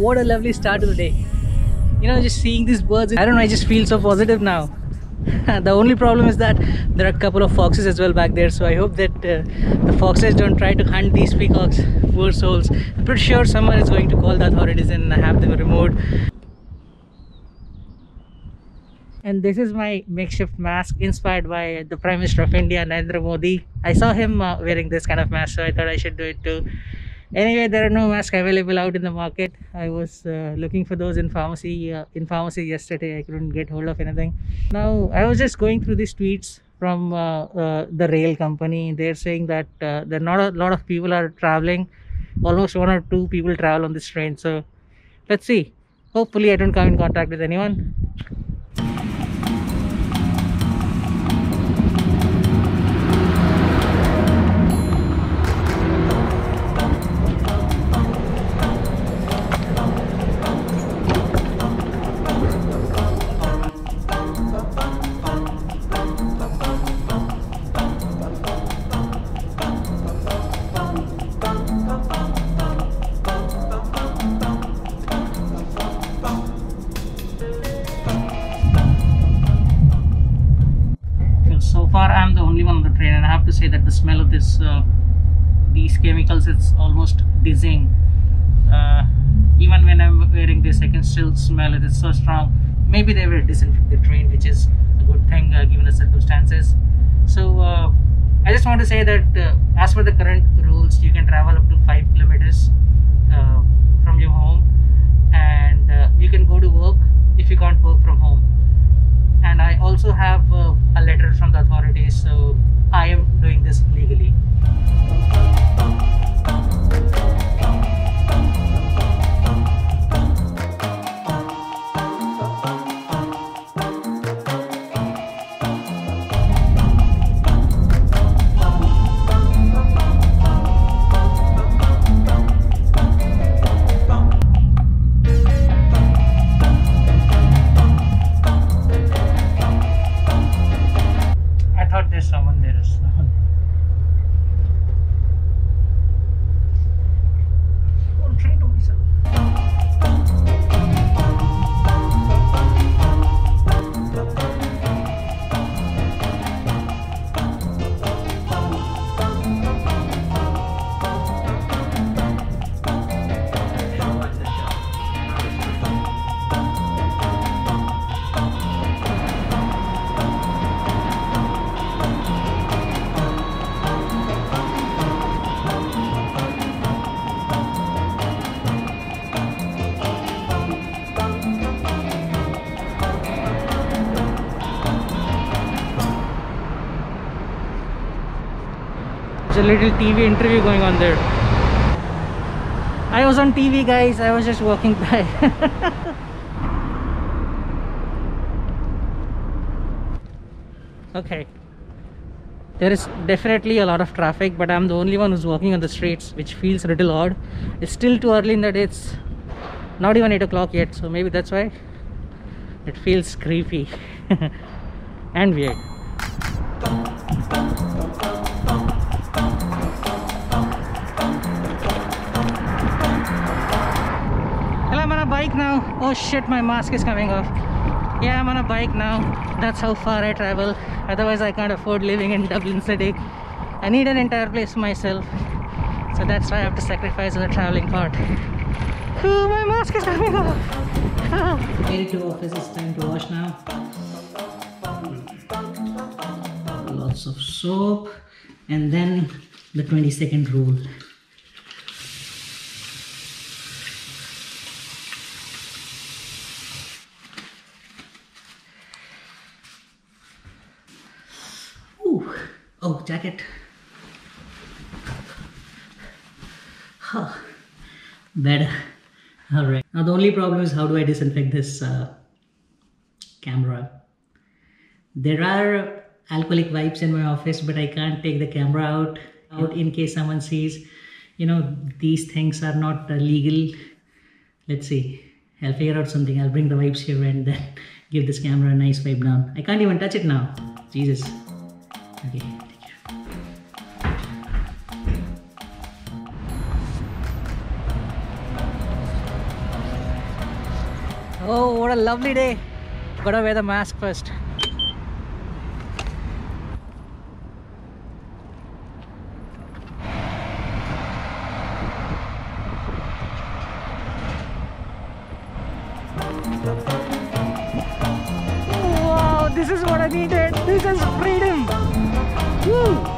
What a lovely start to the day. You know, just seeing these birds, I don't know, I just feel so positive now. The only problem is that there are a couple of foxes as well back there, so I hope that the foxes don't try to hunt these peacocks. Poor souls. I'm pretty sure someone is going to call the authorities and have them removed. And this is my makeshift mask inspired by the Prime Minister of India, Narendra Modi. I saw him wearing this kind of mask, so I thought I should do it too. Anyway, there are no masks available out in the market. I was looking for those in pharmacy yesterday. I couldn't get hold of anything. Now I was just going through these tweets from the rail company. They're saying that there are not a lot of people are traveling. Almost 1 or 2 people travel on this train. So let's see. Hopefully I don't come in contact with anyone. I'm the only one on the train, and I have to say that the smell of these chemicals, it's almost dizzying. Even when I'm wearing this, I can still smell it. It's so strong. Maybe they will disinfect the train, which is a good thing given the circumstances. So I just want to say that as per the current rules, you can travel up to 5 kilometers from your home, and you can go to work if you can't work from home. And I also have a letter from the authorities, so I am doing this legally. Someone there is I'm trying to myself. There's a little TV interview going on there. I was on TV, guys. I was just walking by. Okay. There is definitely a lot of traffic, but I'm the only one who's walking on the streets, which feels a little odd. It's still too early in the day. It's not even 8 o'clock yet, so maybe that's why it feels creepy and weird. I'm on a bike now. Oh shit, my mask is coming off. Yeah, I'm on a bike now. That's how far I travel. Otherwise I can't afford living in Dublin city. I need an entire place myself, so that's why I have to sacrifice the traveling part. Oh, my mask is coming off. Made it to office. It's time to wash now. Lots of soap, and then the 20-second rule. Oh, jacket. Huh. Better. Alright. Now the only problem is, how do I disinfect this camera? There are alcoholic wipes in my office, but I can't take the camera out in case someone sees. You know, these things are not legal. Let's see. I'll figure out something. I'll bring the wipes here and then give this camera a nice wipe down. I can't even touch it now. Jesus. Okay. Oh, what a lovely day. Gotta wear the mask first. Wow, this is what I needed. This is freedom. Woo.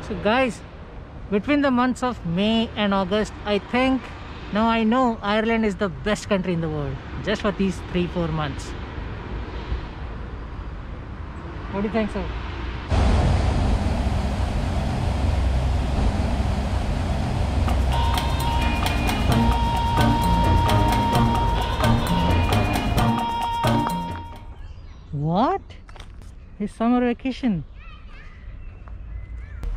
So guys, between the months of May and August, I think, now I know Ireland is the best country in the world just for these 3-4 months. What do you think, sir? What? It's summer vacation.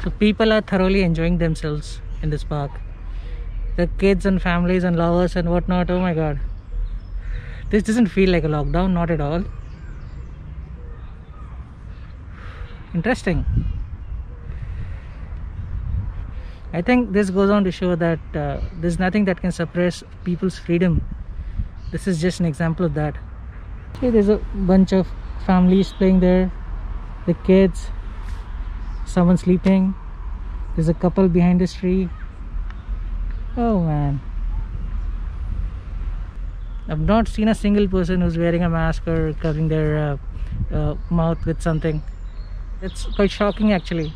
So people are thoroughly enjoying themselves in this park. The kids and families and lovers and whatnot. Oh my god. This doesn't feel like a lockdown, not at all. Interesting. I think this goes on to show that there's nothing that can suppress people's freedom. This is just an example of that. Okay, there's a bunch of families playing there. The kids. Someone sleeping. There's a couple behind this tree. Oh man, I've not seen a single person who's wearing a mask or covering their mouth with something. It's quite shocking actually.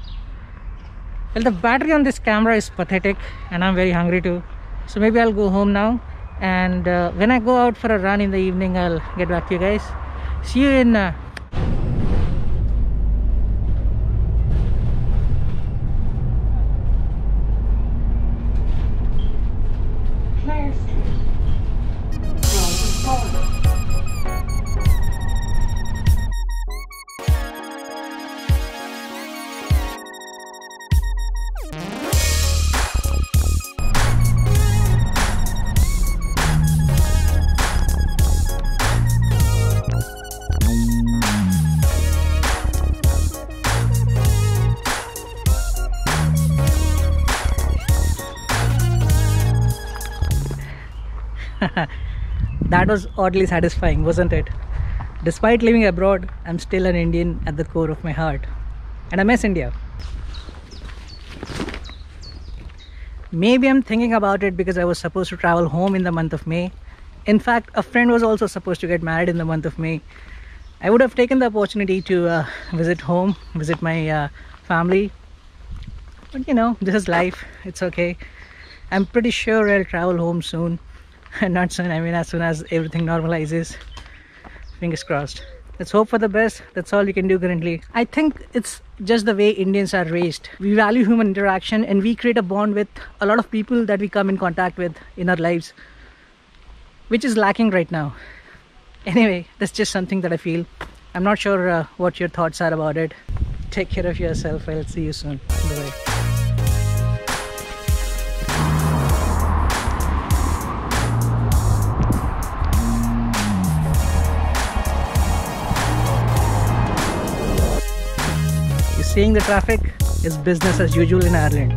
Well, the battery on this camera is pathetic and I'm very hungry too, so maybe I'll go home now, and when I go out for a run in the evening I'll get back to you guys. See you in That was oddly satisfying, wasn't it? Despite living abroad, I'm still an Indian at the core of my heart. And I miss India. Maybe I'm thinking about it because I was supposed to travel home in the month of May. In fact, a friend was also supposed to get married in the month of May. I would have taken the opportunity to visit home, visit my family. But you know, this is life. It's okay. I'm pretty sure I'll travel home soon. Not soon, I mean as soon as everything normalizes. Fingers crossed. Let's hope for the best. That's all we can do currently. I think it's just the way Indians are raised. We value human interaction and we create a bond with a lot of people that we come in contact with in our lives, which is lacking right now. Anyway, that's just something that I feel. I'm not sure what your thoughts are about it. Take care of yourself. I'll see you soon. Bye-bye. Seeing the traffic is business as usual in Ireland.